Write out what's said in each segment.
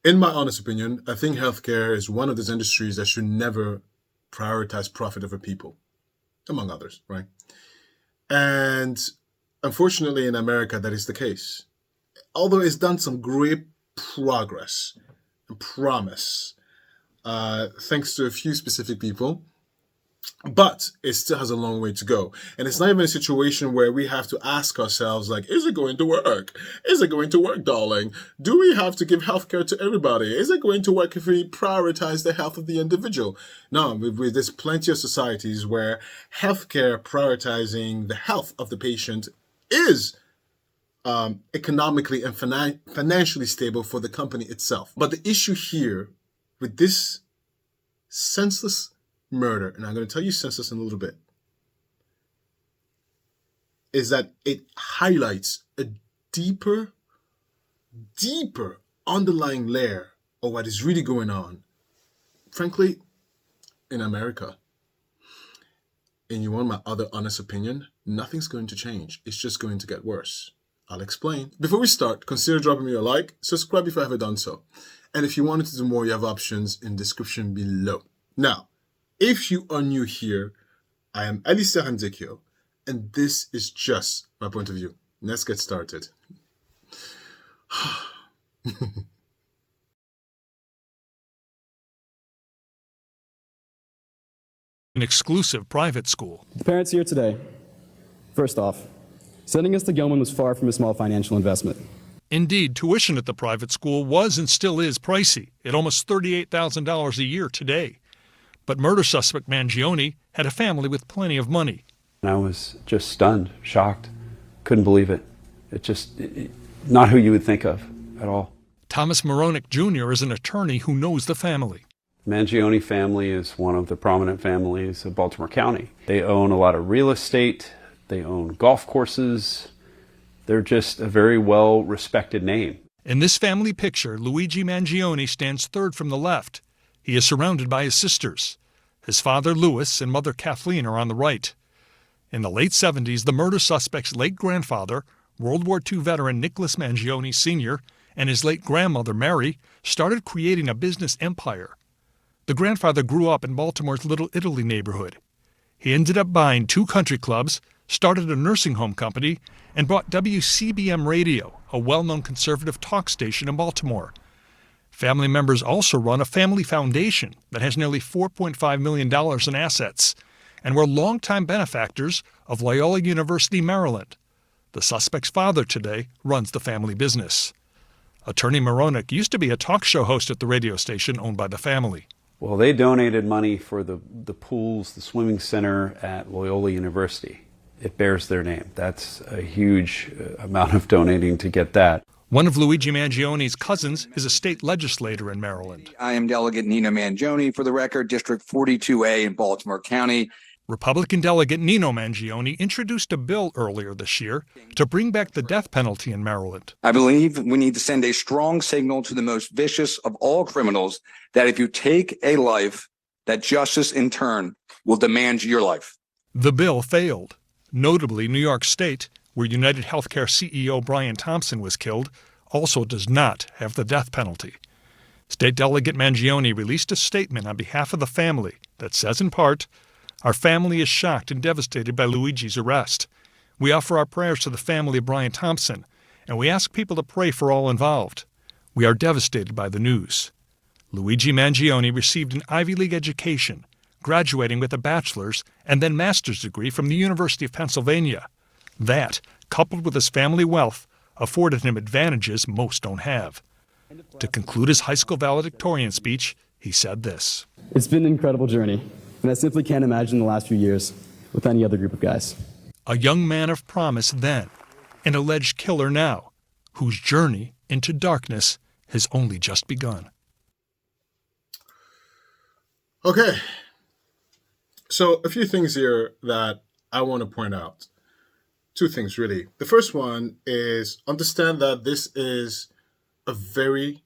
In my honest opinion, I think healthcare is one of those industries that should never prioritize profit over people, among others, right? And unfortunately, in America, that is the case. Although it's done some great progress and promise, thanks to a few specific people, but it still has a long way to go. And it's not even a situation where we have to ask ourselves, like, is it going to work? Is it going to work, darling? Do we have to give healthcare to everybody? Is it going to work if we prioritize the health of the individual? No, there's plenty of societies where healthcare prioritizing the health of the patient is economically and financially stable for the company itself. But the issue here with this senseless murder, and I'm going to tell you senseless in a little bit, is that it highlights a deeper underlying layer of what is really going on, frankly, in America. And you want my other honest opinion? Nothing's going to change. It's just going to get worse. I'll explain. Before we start, consider dropping me a like, subscribe if you haven't done so. And if you wanted to do more, you have options in the description below. Now, if you are new here, I am Alistair Handekio, and this is just my point of view. Let's get started. An exclusive private school. The parents here today. First off, sending us to Gilman was far from a small financial investment. Indeed, tuition at the private school was and still is pricey, at almost $38,000 a year today. But murder suspect Mangione had a family with plenty of money. I was just stunned, shocked, couldn't believe it. Not who you would think of at all. Thomas Moronic Jr. is an attorney who knows the family. The Mangione family is one of the prominent families of Baltimore County. They own a lot of real estate, they own golf courses. They're just a very well-respected name. In this family picture, Luigi Mangione stands third from the left. He is surrounded by his sisters. His father, Louis, and mother, Kathleen, are on the right. In the late 70s, the murder suspect's late grandfather, World War II veteran Nicholas Mangione Sr., and his late grandmother, Mary, started creating a business empire. The grandfather grew up in Baltimore's Little Italy neighborhood. He ended up buying 2 country clubs, started a nursing home company, and bought WCBM Radio, a well-known conservative talk station in Baltimore. Family members also run a family foundation that has nearly $4.5 million in assets and were longtime benefactors of Loyola University, Maryland. The suspect's father today runs the family business. Attorney Moronic used to be a talk show host at the radio station owned by the family. Well, they donated money for the pools, the swimming center at Loyola University. It bears their name. That's a huge amount of donating to get that. One of Luigi Mangione's cousins is a state legislator in Maryland. I am Delegate Nino Mangione, for the record, District 42A in Baltimore County. Republican Delegate Nino Mangione introduced a bill earlier this year to bring back the death penalty in Maryland. I believe we need to send a strong signal to the most vicious of all criminals that if you take a life, that justice in turn will demand your life. The bill failed. Notably, New York State, where UnitedHealthcare CEO Brian Thompson was killed, also does not have the death penalty. State Delegate Mangione released a statement on behalf of the family that says in part, "Our family is shocked and devastated by Luigi's arrest. We offer our prayers to the family of Brian Thompson, and we ask people to pray for all involved. We are devastated by the news." Luigi Mangione received an Ivy League education, graduating with a bachelor's and then master's degree from the University of Pennsylvania. That, coupled with his family wealth, afforded him advantages most don't have. To conclude his high school valedictorian speech, he said this. It's been an incredible journey, and I simply can't imagine the last few years with any other group of guys. A young man of promise then, an alleged killer now, whose journey into darkness has only just begun. Okay. So a few things here that I want to point out. 2 things, really. The first one is understand that this is a very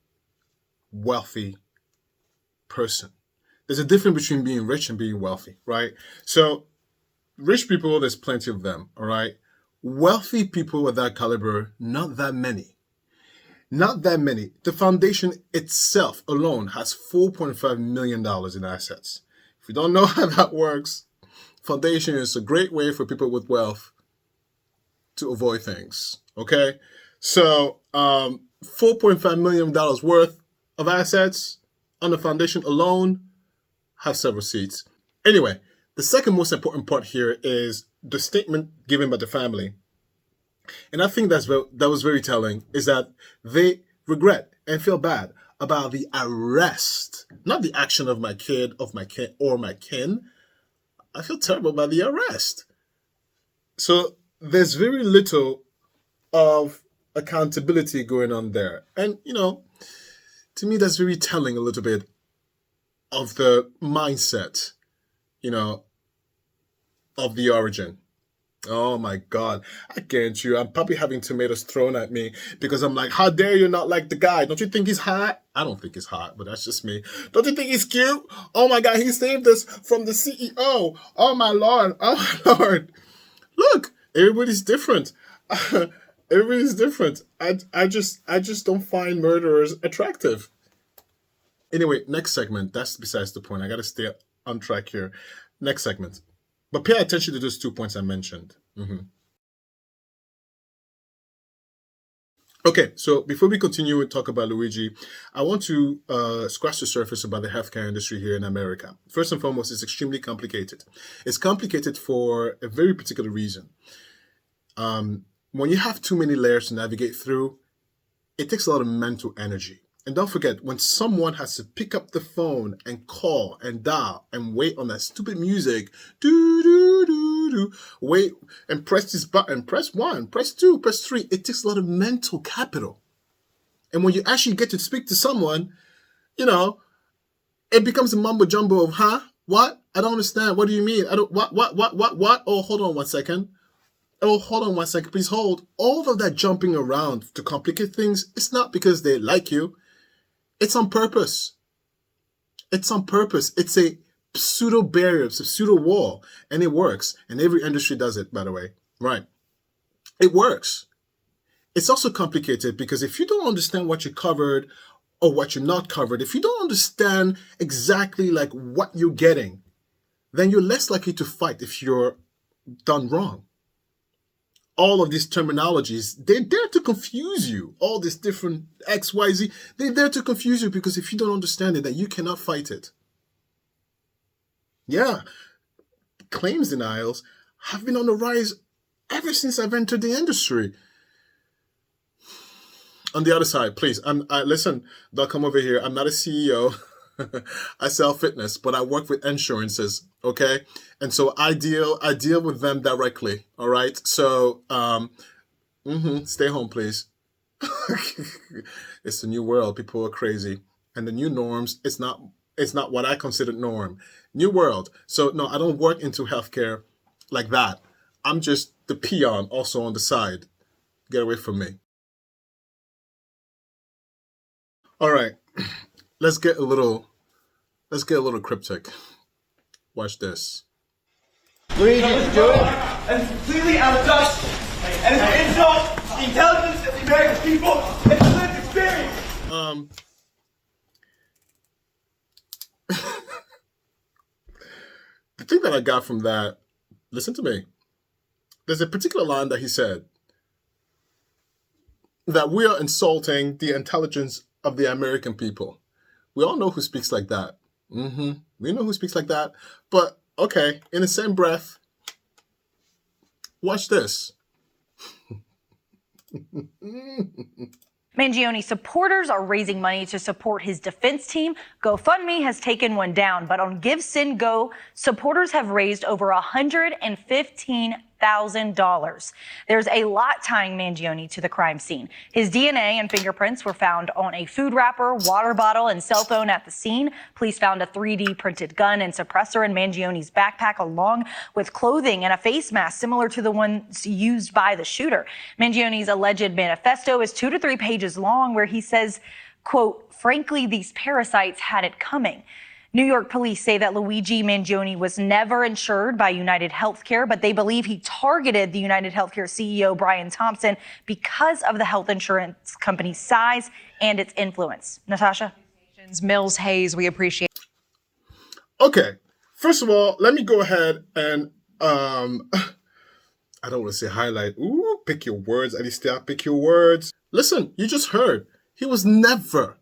wealthy person. There's a difference between being rich and being wealthy, right? So rich people, there's plenty of them, all right? Wealthy people of that caliber, not that many. Not that many. The foundation itself alone has $4.5 million in assets. If you don't know how that works, foundation is a great way for people with wealth to avoid things. Okay? So $4.5 million worth of assets on the foundation alone have several seats. Anyway, the second most important part here is the statement given by the family. And I think that was very telling, is that they regret and feel bad about the arrest, not the action of my kid, or my kin. I feel terrible about the arrest. So there's very little of accountability going on there. And, to me, that's very telling a little bit of the mindset, of the origin. Oh my God, I guarantee you, I'm probably having tomatoes thrown at me because I'm like, how dare you not like the guy? Don't you think he's hot? I don't think he's hot, but that's just me. Don't you think he's cute? Oh my God, he saved us from the CEO. Oh my Lord, oh my Lord. Look, everybody's different. Everybody's different. I just don't find murderers attractive. Anyway, next segment. That's besides the point. I got to stay on track here. Next segment. But pay attention to those 2 points I mentioned. Okay, so before we continue and talk about Luigi, I want to scratch the surface about the healthcare industry here in America. First and foremost, it's extremely complicated. It's complicated for a very particular reason. When you have too many layers to navigate through, it takes a lot of mental energy. And don't forget, when someone has to pick up the phone and call and dial and wait on that stupid music, wait and press this button, press 1, press 2, press 3, it takes a lot of mental capital. And when you actually get to speak to someone, it becomes a mumbo jumbo of, huh? What? I don't understand. What do you mean? What? Oh, hold on 1 second. Oh, hold on 1 second. Please hold. All of that jumping around to complicate things, it's not because they like you. It's on purpose. It's on purpose. It's a pseudo barrier. It's a pseudo wall. And it works. And every industry does it, by the way. Right. It works. It's also complicated because if you don't understand what you're covered or what you're not covered, if you don't understand exactly like what you're getting, then you're less likely to fight if you're done wrong. All of these terminologies, they're there to confuse you. All these different X, Y, Z, they're there to confuse you because if you don't understand it, then you cannot fight it. Yeah, claims denials have been on the rise ever since I've entered the industry. On the other side, please, listen, don't come over here. I'm not a CEO. I sell fitness, but I work with insurances, okay? And so I deal with them directly, all right? So, stay home, please. It's a new world. People are crazy. And the new norms, it's not what I consider norm. New world. So, no, I don't work into healthcare like that. I'm just the peon also on the side. Get away from me. All right. Let's get a little cryptic. Watch this. Luigi Mangione is completely out of touch and is an insult to the intelligence of the American people and the lived experience. The thing that I got from that, listen to me. There's a particular line that he said that we are insulting the intelligence of the American people. We all know who speaks like that. We know who speaks like that. But, okay, in the same breath, watch this. Mangione supporters are raising money to support his defense team. GoFundMe has taken one down, but on GiveSendGo, supporters have raised over $115,000. There's a lot tying Mangione to the crime scene. His DNA and fingerprints were found on a food wrapper, water bottle, and cell phone at the scene. Police found a 3D printed gun and suppressor in Mangione's backpack, along with clothing and a face mask similar to the ones used by the shooter. Mangione's alleged manifesto is 2 to 3 pages long, where he says, quote, "Frankly, these parasites had it coming." New York police say that Luigi Mangione was never insured by UnitedHealthcare, but they believe he targeted the UnitedHealthcare CEO Brian Thompson because of the health insurance company's size and its influence. Natasha? Mills Hayes, we appreciate. Okay, first of all, let me go ahead and I don't want to say highlight. Ooh, pick your words, Alistair. Pick your words. Listen, you just heard he was never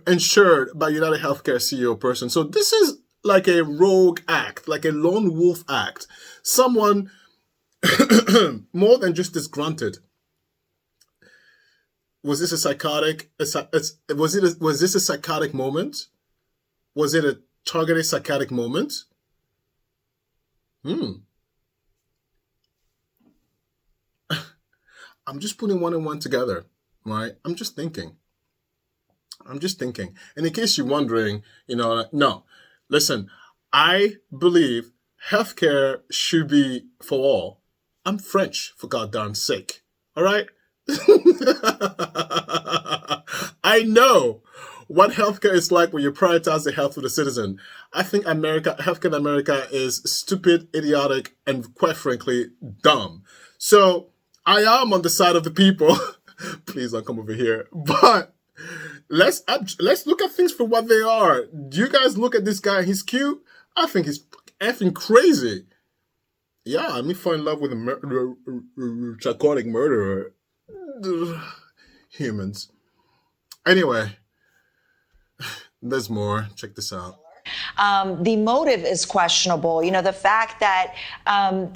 insured by UnitedHealthcare CEO person. So this is like a rogue act, like a lone wolf act. Someone more than just disgruntled. Was this a psychotic? Was this a psychotic moment? Was it a targeted psychotic moment? I'm just putting one and one together, right? I'm just thinking. And in case you're wondering, no, listen, I believe healthcare should be for all. I'm French, for goddamn sake. All right? I know what healthcare is like when you prioritize the health of the citizen. I think healthcare in America is stupid, idiotic, and quite frankly, dumb. So I am on the side of the people. Please don't come over here. But let's look at things for what they are. Do you guys look at this guy? He's cute. I think he's effing crazy. Yeah, I mean, fall in love with a psychotic murderer. Humans. Anyway, there's more. Check this out. The motive is questionable. The fact that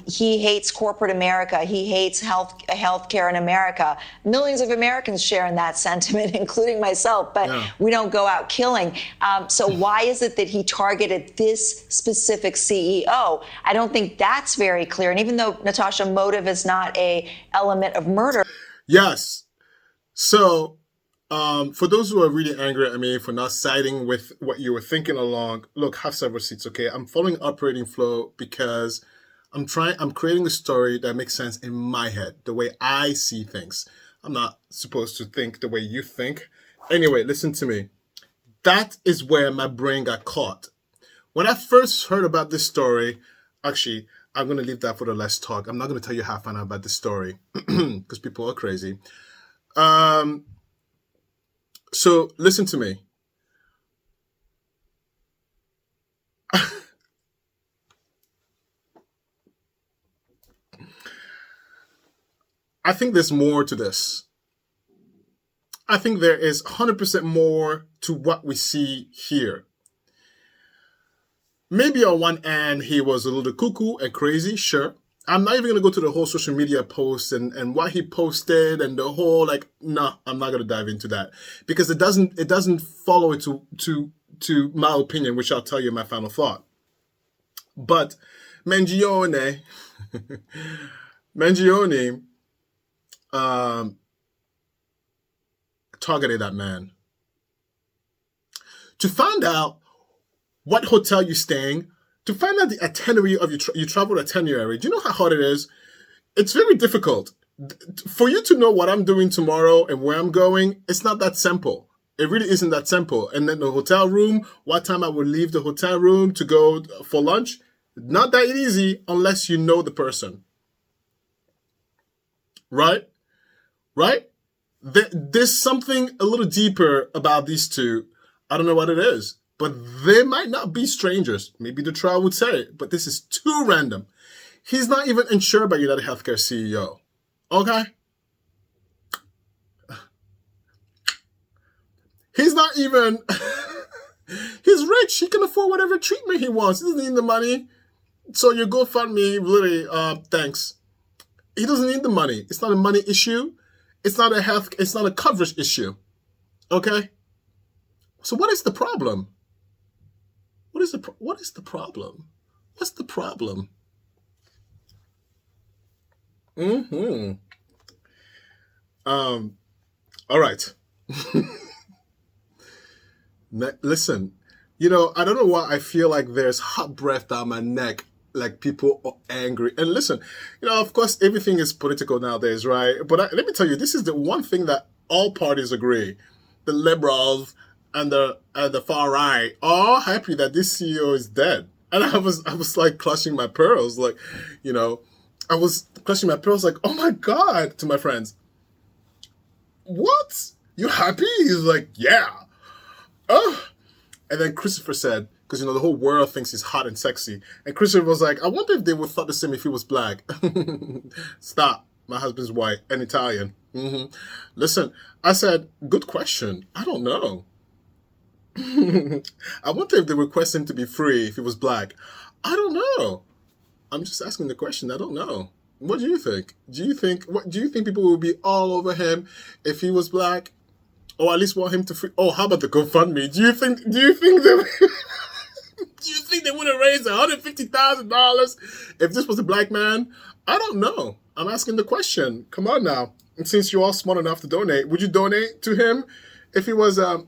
he hates corporate America, he hates healthcare in America. Millions of Americans share in that sentiment, including myself, but we don't go out killing. So why is it that he targeted this specific CEO? I don't think that's very clear. And even though, Natasha, motive is not an element of murder. Yes. So for those who are really angry at me for not siding with what you were thinking along, look, have several seats, okay? I'm following operating flow because I'm creating a story that makes sense in my head, the way I see things. I'm not supposed to think the way you think. Anyway, listen to me. That is where my brain got caught. When I first heard about this story, actually, I'm going to leave that for the last talk. I'm not going to tell you how I found out about this story because people are crazy. So listen to me. I think there's more to this. I think there is 100% more to what we see here. Maybe on one end, he was a little cuckoo and crazy, sure. I'm not even going to go to the whole social media post and what he posted and the whole, no, I'm not going to dive into that because it doesn't follow it to my opinion, which I'll tell you my final thought. But Mangione targeted that man. To find out what hotel you're staying, to find out the itinerary of your travel itinerary, do you know how hard it is? It's very difficult. For you to know what I'm doing tomorrow and where I'm going, it's not that simple. It really isn't that simple. And then the hotel room, what time I will leave the hotel room to go for lunch, not that easy unless you know the person. Right? There's something a little deeper about these two. I don't know what it is. But they might not be strangers. Maybe the trial would say it, but this is too random. He's not even insured by UnitedHealthcare CEO. Okay? He's not even... He's rich. He can afford whatever treatment he wants. He doesn't need the money. So your GoFundMe, really, thanks. He doesn't need the money. It's not a money issue. It's not a coverage issue. Okay? So what is the problem? What is the problem? What's the problem? All right. Listen, I don't know why I feel like there's hot breath down my neck, like people are angry. And listen, of course, everything is political nowadays, right? But let me tell you, this is the one thing that all parties agree. The liberals, and the far right all happy that this CEO is dead. And I was like clutching my pearls, like, I was clutching my pearls like, oh my God, to my friends. What? You happy? He's like, yeah. Oh. And then Christopher said, because the whole world thinks he's hot and sexy. And Christopher was like, I wonder if they would thought the same if he was black. Stop. My husband's white and Italian. Listen, I said, good question. I don't know. I wonder if they request him to be free if he was black. I don't know. I'm just asking the question. I don't know. What do you think? Do you think people will be all over him if he was black? Or at least want him to free? Oh, how about the GoFundMe? Do you think they do you think they would have raised $150,000 if this was a black man? I don't know. I'm asking the question. Come on now. And since you're all smart enough to donate, would you donate to him if he was a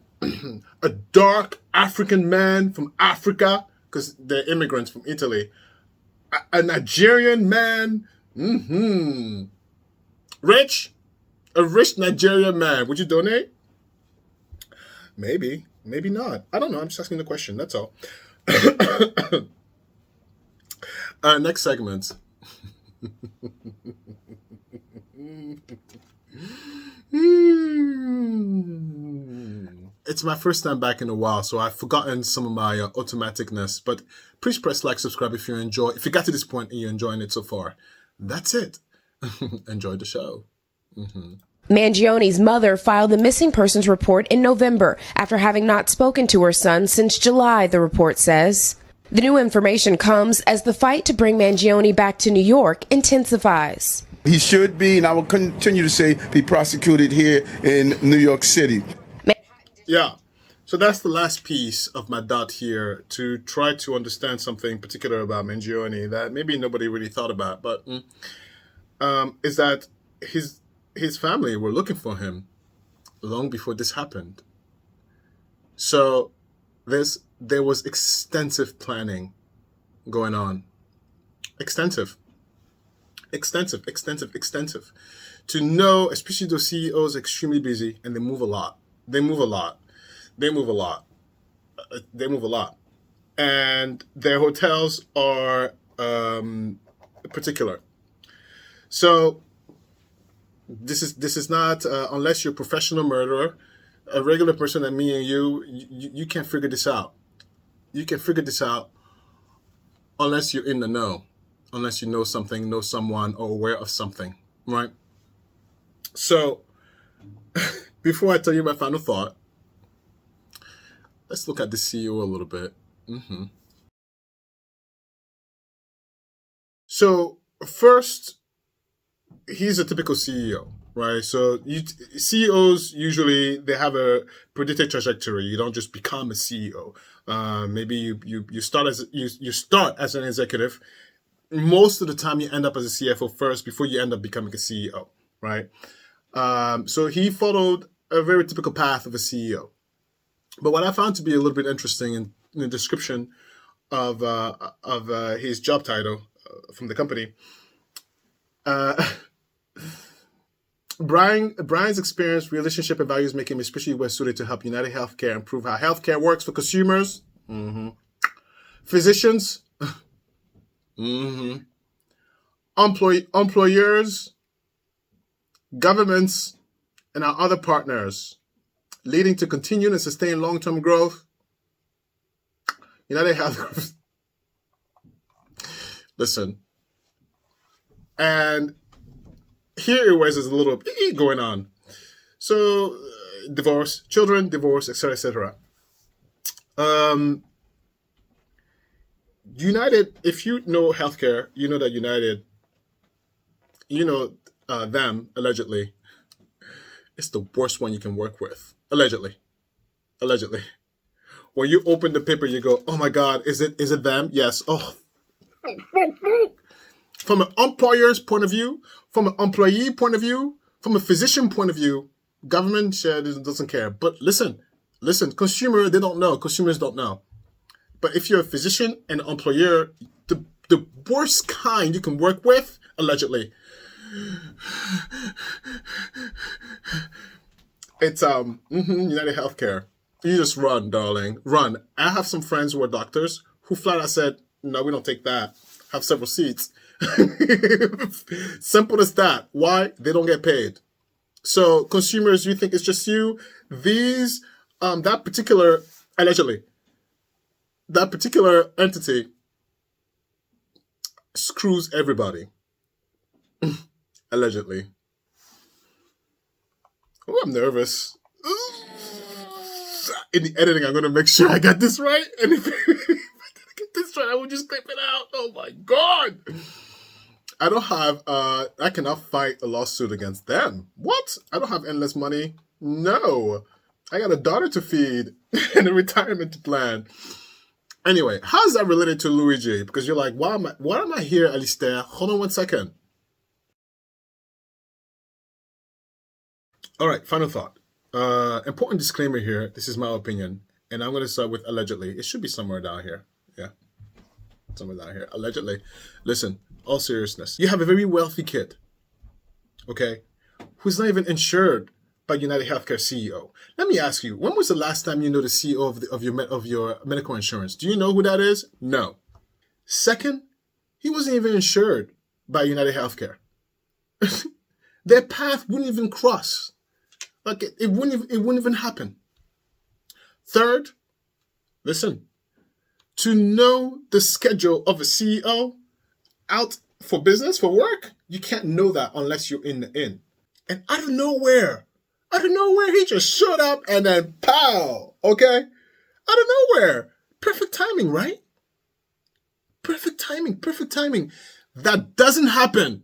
dark African man from Africa? Because they're immigrants from Italy. A Nigerian man. Rich? A rich Nigerian man. Would you donate? Maybe. Maybe not. I don't know. I'm just asking the question. That's all. Next segment. It's my first time back in a while, so I've forgotten some of my automaticness. But please press like, subscribe if you got to this point and you're enjoying it so far. That's it. Enjoy the show. Mangione's mother filed the missing persons report in November after having not spoken to her son since July, the report says. The new information comes as the fight to bring Mangione back to New York intensifies. He should be, and I will continue to say, be prosecuted here in New York City. Yeah. So that's the last piece of my dot here to try to understand something particular about Mangione that maybe nobody really thought about, but is that his family were looking for him long before this happened. So there was extensive planning going on. Extensive. To know, especially those CEOs are extremely busy and they move a lot. And their hotels are particular. So this is not, unless you're a professional murderer, a regular person like me and you can't figure this out. You can figure this out unless you're in the know, unless you know something, know someone, or aware of something, right? So before I tell you my final thought, let's look at the CEO a little bit. So first, he's a typical CEO, right? So CEOs usually they have a predicted trajectory. You don't just become a CEO. Maybe you start as an executive. Most of the time, you end up as a CFO first before you end up becoming a CEO, right? So he followed a very typical path of a CEO. But what I found to be a little bit interesting in the description of his job title from the company. Brian's experience, relationship, and values make him especially well suited to help UnitedHealthcare improve how healthcare works for consumers, physicians, employers, governments, and our other partners, leading to continued and sustained long-term growth. UnitedHealth. Listen, and here it was a little going on. So, divorce, children, divorce, etc., etc. United, if you know healthcare, you know that United, them, allegedly, it's the worst one you can work with. Allegedly. When you open the paper, you go, oh my God, is it them? Yes. Oh. From an employer's point of view, from an employee point of view, from a physician point of view, government doesn't care. But listen, consumer, they don't know. Consumers don't know. But if you're a physician and an employer, the worst kind you can work with, allegedly, it's UnitedHealthcare. you just run, darling. Run. I have some friends who are doctors who flat out said, no, we don't take that. Have several seats. Simple as that. Why? They don't get paid. So consumers, you think it's just you? These, that particular, allegedly, that particular entity screws everybody. Allegedly. Oh, I'm nervous. In the editing, I'm going to make sure I got this right. And if I didn't get this right, I will just clip it out. Oh my God. I don't have, I cannot fight a lawsuit against them. What? I don't have endless money. No. I got a daughter to feed and a retirement to plan. Anyway, how is that related to Luigi? Because you're like, why am I here, Alistair? Hold on one second. All right, final thought. Important disclaimer here. This is my opinion. And I'm going to start with allegedly. It should be somewhere down here. Yeah. Somewhere down here. Allegedly. Listen, all seriousness. You have a very wealthy kid, okay, who's not even insured by UnitedHealthcare CEO. Let me ask you, when was the last time you know the CEO of your medical insurance? Do you know who that is? No. Second, he wasn't even insured by UnitedHealthcare. Their path wouldn't even cross. Like it wouldn't even happen. Third, listen, to know the schedule of a CEO out for business, for work, you can't know that unless you're in the inn. And out of nowhere, he just showed up and then pow, okay? Out of nowhere. Perfect timing, right? Perfect timing. That doesn't happen.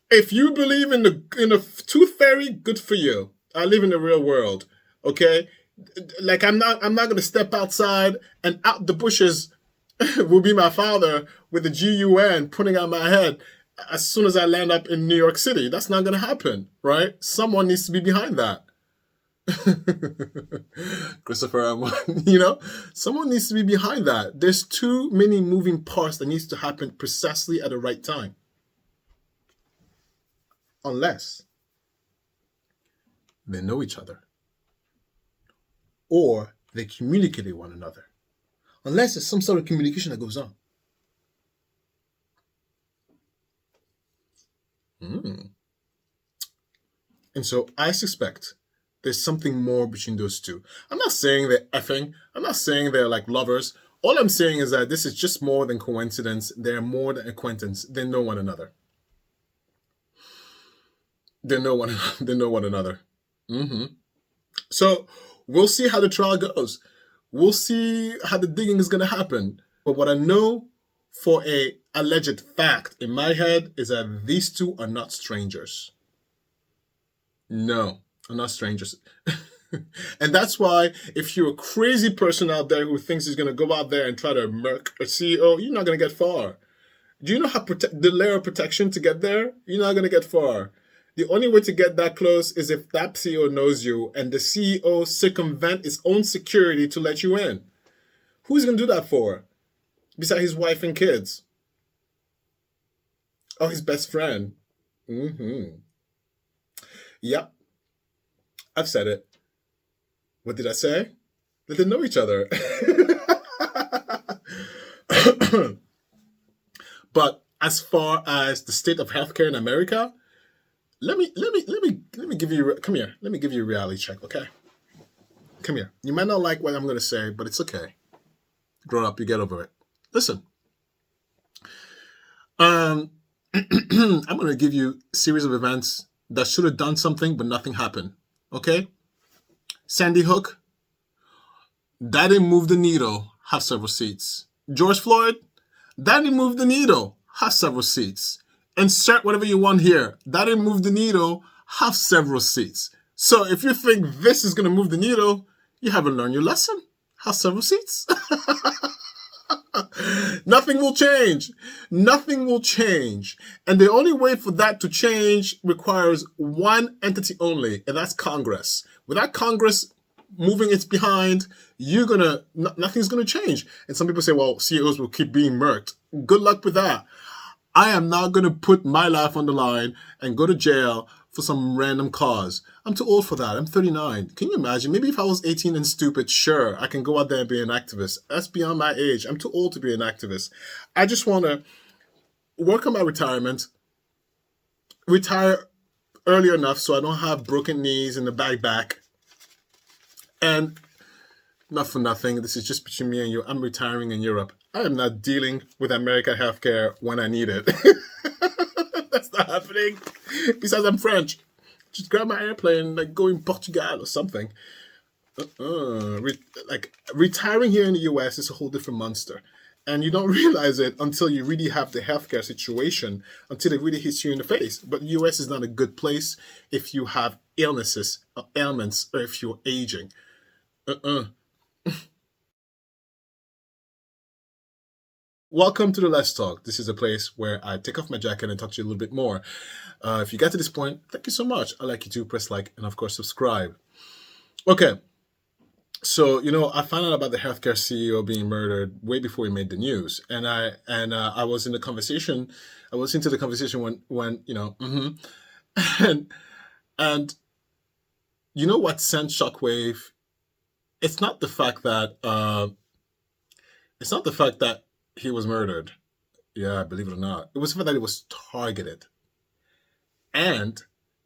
If you believe in the tooth fairy, good for you. I live in the real world, okay? Like I'm not gonna step outside and out the bushes will be my father with the GUN putting out my head as soon as I land up in New York City. That's not gonna happen, right? Someone needs to be behind that. Christopher, someone needs to be behind that. There's too many moving parts that needs to happen precisely at the right time. Unless they know each other or they communicate with one another. Unless there's some sort of communication that goes on. And so I suspect there's something more between those two. I'm not saying they're effing. I'm not saying they're like lovers. All I'm saying is that this is just more than coincidence. They're more than acquaintance. They know one another. They know one another. So we'll see how the trial goes. We'll see how the digging is going to happen. But what I know for a alleged fact in my head is that these two are not strangers. No, are not strangers. And that's why if you're a crazy person out there who thinks he's going to go out there and try to murk a CEO, you're not going to get far. Do you know how the layer of protection to get there? You're not going to get far. The only way to get that close is if that CEO knows you and the CEO circumvent his own security to let you in. Who's going to do that for? Besides his wife and kids. Oh, his best friend. Yep. I've said it. What did I say? That they know each other. But as far as the state of healthcare in America, let me give you, come here. Let me give you a reality check, okay? Come here. You might not like what I'm going to say, but it's okay. Grow up, you get over it. Listen. I'm going to give you a series of events that should have done something, but nothing happened, okay? Sandy Hook, that didn't move the needle, have several seats. George Floyd, that didn't move the needle, have several seats. Insert whatever you want here. That didn't move the needle, have several seats. So if you think this is going to move the needle, you haven't learned your lesson. Have several seats. Nothing will change. Nothing will change. And the only way for that to change requires one entity only, and that's Congress. Without Congress moving its behind, nothing's going to change. And some people say, well, CEOs will keep being murked. Good luck with that. I am not going to put my life on the line and go to jail for some random cause. I'm too old for that. I'm 39. Can you imagine? Maybe if I was 18 and stupid, sure, I can go out there and be an activist. That's beyond my age. I'm too old to be an activist. I just want to work on my retirement, retire early enough so I don't have broken knees and a bad back. And not for nothing, this is just between me and you. I'm retiring in Europe. I am not dealing with American healthcare when I need it. That's not happening. Besides, I'm French. Just grab my airplane and go in Portugal or something. Retiring here in the US is a whole different monster. And you don't realize it until you really have the healthcare situation, until it really hits you in the face. But the US is not a good place if you have illnesses, or ailments, or if you're aging. Welcome to the Let's Talk. This is a place where I take off my jacket and talk to you a little bit more. If you got to this point, thank you so much. I'd like you to press like and, of course, subscribe. Okay. So, I found out about the healthcare CEO being murdered way before he made the news. And I was in the conversation. I was into the conversation when and you know what sent shockwave? It's not the fact that he was murdered. Yeah, believe it or not. It was the fact that it was targeted. And,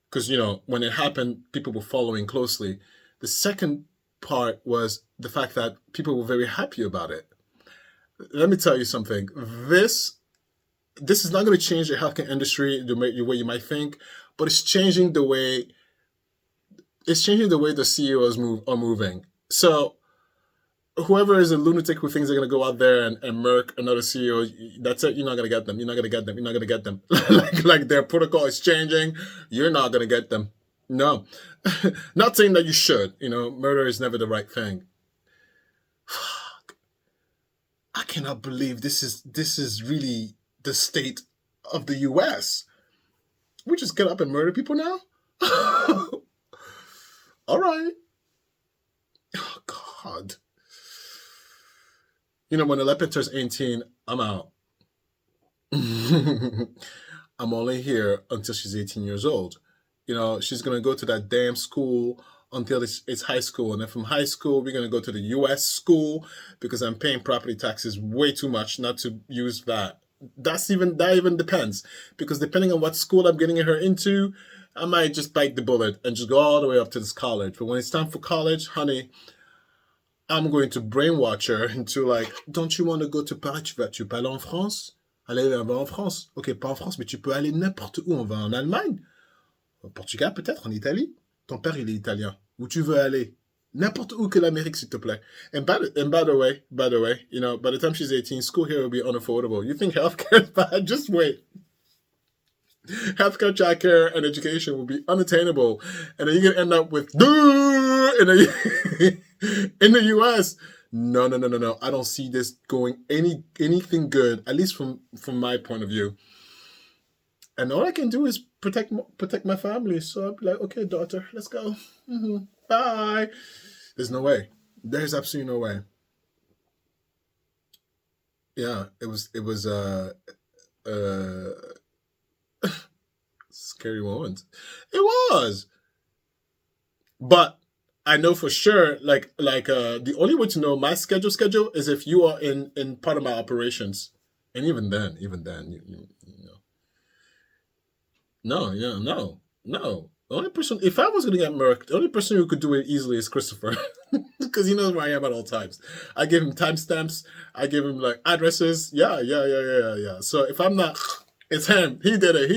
because, when it happened, people were following closely. The second part was the fact that people were very happy about it. Let me tell you something. This is not going to change the healthcare industry the way you might think, but it's changing the way the CEOs are moving. So, whoever is a lunatic who thinks they're going to go out there and murk another CEO, that's it. You're not going to get them. You're not going to get them. You're not going to get them. like their protocol is changing. You're not going to get them. No. Not saying that you should. Murder is never the right thing. Fuck. I cannot believe this is really the state of the US. We just get up and murder people now? All right. Oh, God. When Alepa turns 18, I'm out. I'm only here until she's 18 years old. She's going to go to that damn school until it's high school. And then from high school, we're going to go to the U.S. school because I'm paying property taxes way too much not to use that. That even depends. Because depending on what school I'm getting her into, I might just bite the bullet and just go all the way up to this college. But when it's time for college, honey, I'm going to brainwash her into don't you want to go to Paris? Tu peux aller en France? Aller en France? Ok, pas en France, mais tu peux aller n'importe où. On va en Allemagne. Au Portugal, peut-être, en Italie. Ton père, il est italien. Où tu veux aller? N'importe où que l'Amérique, s'il te plaît. And by the way, by the time she's 18, school here will be unaffordable. You think healthcare is bad? Just wait. Healthcare, childcare, and education will be unattainable. And then you're going to end up with in the US. No. I don't see this going anything good, at least from my point of view. And all I can do is protect my family. So I'll be like, okay, daughter, let's go. Bye. There's no way. There's absolutely no way. Yeah, it was scary moment. It was. But I know for sure, the only way to know my schedule is if you are in part of my operations. And even then, you know. No. The only person, if I was going to get murked, the only person who could do it easily is Christopher. Because he knows where I am at all times. I give him timestamps. I give him addresses. Yeah. So if I'm not, it's him. He did it.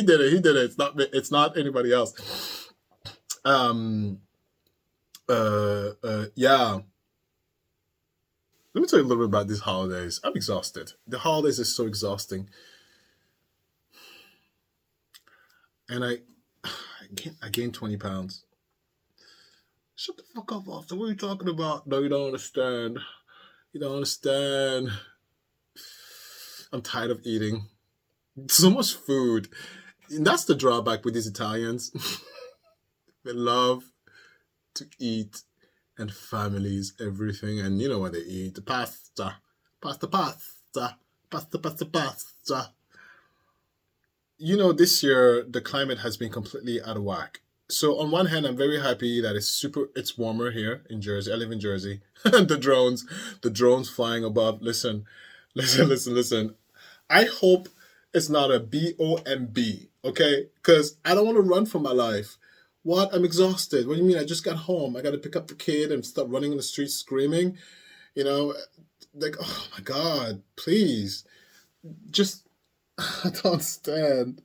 It's not anybody else. Yeah. Let me tell you a little bit about these holidays. I'm exhausted. The holidays are so exhausting. And I gained 20 pounds. Shut the fuck up, Austin. What are you talking about? No, you don't understand. I'm tired of eating. So much food. And that's the drawback with these Italians. They love to eat, and families, everything. And you know what they eat. Pasta. this year the climate has been completely out of whack. So on one hand, I'm very happy that it's warmer here in Jersey. I live in Jersey. And the drones flying above. Listen. I hope it's not a bomb, okay? Because I don't want to run for my life. What? I'm exhausted. What do you mean? I just got home. I got to pick up the kid and start running in the streets screaming. Like, oh my God, please. Just, I don't stand.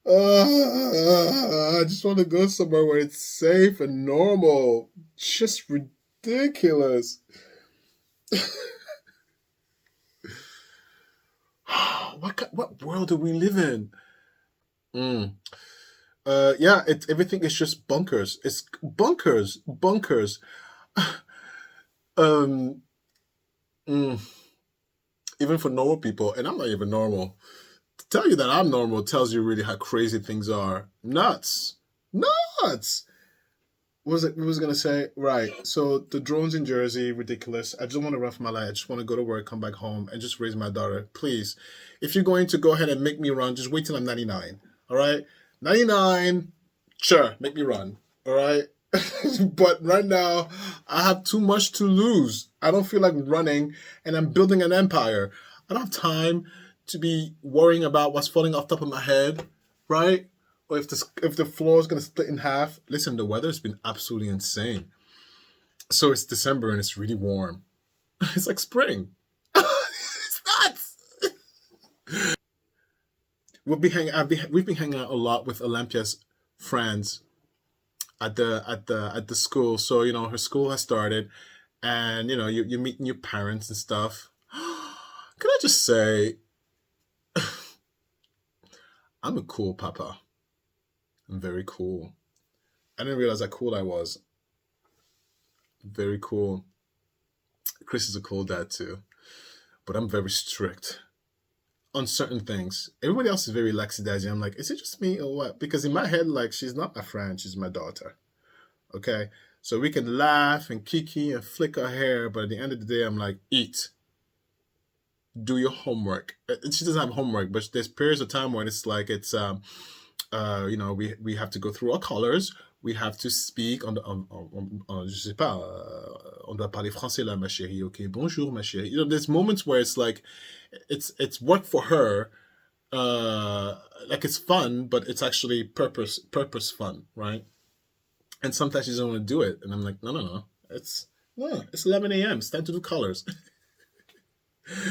I just want to go somewhere where it's safe and normal. Just ridiculous. What world do we live in? Yeah, everything is just bunkers. It's bunkers. Even for normal people, and I'm not even normal. To tell you that I'm normal tells you really how crazy things are. Nuts. What was I gonna say? Right. So the drones in Jersey, ridiculous. I just want to run for my life. I just want to go to work, come back home, and just raise my daughter. Please, if you're going to go ahead and make me run, just wait till I'm 99. All right, 99. Sure, make me run. All right. But right now, I have too much to lose. I don't feel like running, and I'm building an empire. I don't have time to be worrying about what's falling off the top of my head, right? Or if the floor is going to split in half. Listen, the weather's been absolutely insane. So it's December and it's really warm. It's like spring. It's nuts. We've been hanging out a lot with Olympia's friends at the school. So her school has started, and you meet new parents and stuff. Can I just say, I'm a cool papa. I'm very cool. I didn't realize how cool I was. Very cool. Chris is a cool dad too, but I'm very strict on certain things. Everybody else is very laxy-daisy. I'm like, is it just me or what? Because in my head, like, she's not my friend, she's my daughter. Okay? So we can laugh and kiki and flick her hair, but at the end of the day, I'm like, eat. Do your homework. She doesn't have homework, but there's periods of time when it's like, we have to go through our colors. We have to speak je sais pas, on doit parler français là, ma chérie, okay? Bonjour, ma chérie. There's moments where it's like, it's work for her, like it's fun, but it's actually purpose fun, right? And sometimes she doesn't want to do it, and I'm like, no, it's 11 a.m. It's time to do colors.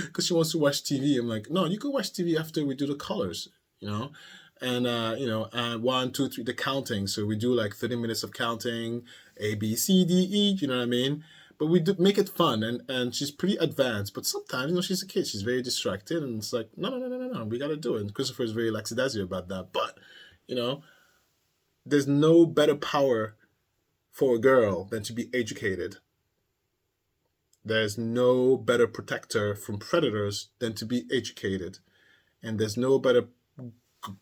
Because she wants to watch TV. I'm like, no, you can watch TV after we do the colors, And 1, 2, 3, the counting. So we do like 30 minutes of counting, A, B, C, D, E. You know what I mean? But we do make it fun, and she's pretty advanced. But sometimes, she's a kid. She's very distracted, and it's like, no, we got to do it. And Christopher is very lackadaisical about that. But there's no better power for a girl than to be educated. There's no better protector from predators than to be educated. And there's no better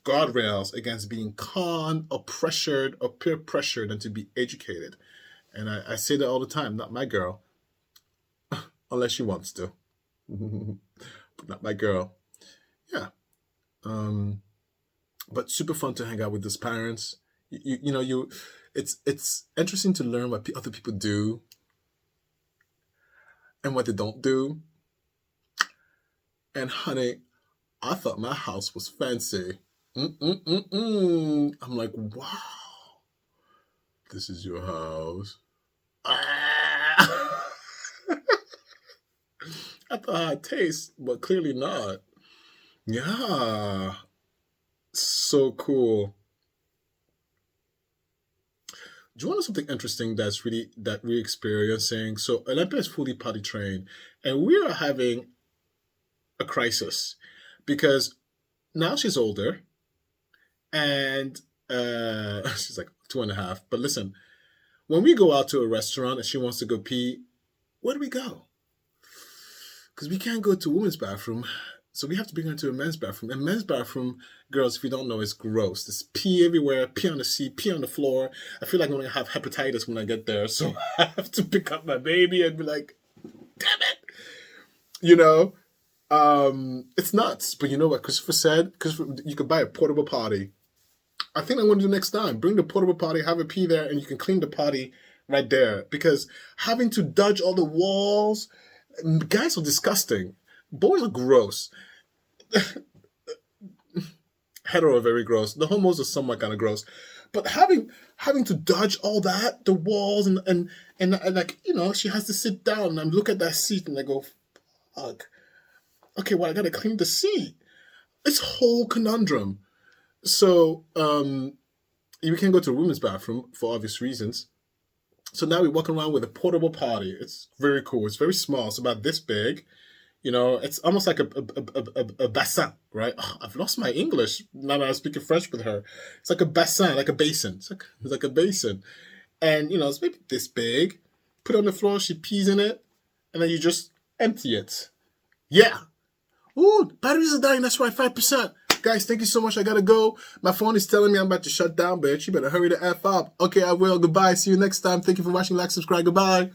guardrails against being conned or pressured or peer pressured than to be educated. And I say that all the time. Not my girl. Unless she wants to. But not my girl. Yeah. But super fun to hang out with those parents. It's interesting to learn what other people do and what they don't do. And honey, I thought my house was fancy. I'm like, wow, this is your house. I thought I'd taste, but clearly not. Yeah, so cool. Do you want to know something interesting that we're experiencing? So Olympia is fully potty trained, and we are having a crisis because now she's older, and she's like 2.5. But listen, when we go out to a restaurant and she wants to go pee, where do we go? Because we can't go to a women's bathroom. So we have to bring her to a men's bathroom. And men's bathroom, girls, if you don't know, is gross. There's pee everywhere, pee on the seat, pee on the floor. I feel like I'm going to have hepatitis when I get there. So I have to pick up my baby and be like, damn it. It's nuts. But you know what Christopher said? Christopher, you could buy a portable potty. I think I'm going to do next time. Bring the portable potty, have a pee there, and you can clean the potty right there. Because having to dodge all the walls, guys are disgusting. Boys are gross. Hetero are very gross. The homos are somewhat kind of gross. But having to dodge all that, the walls, and like, you know, she has to sit down and look at that seat and I go, fuck. Okay, well, I got to clean the seat. It's a whole conundrum. So you can go to a women's bathroom for obvious reasons. So now we're walking around with a portable potty. It's very cool. It's very small. It's about this big. You know, it's almost like a bassin, right? Oh, I've lost my English now that I'm speaking French with her. It's like a bassin, like a basin. It's like a basin. And, you know, it's maybe this big. Put it on the floor, she pees in it, and then you just empty it. Yeah. Ooh, batteries are dying. That's right, 5%. Guys, thank you so much. I gotta go. My phone is telling me I'm about to shut down, bitch. You better hurry the F up. Okay, I will. Goodbye. See you next time. Thank you for watching. Like, subscribe. Goodbye.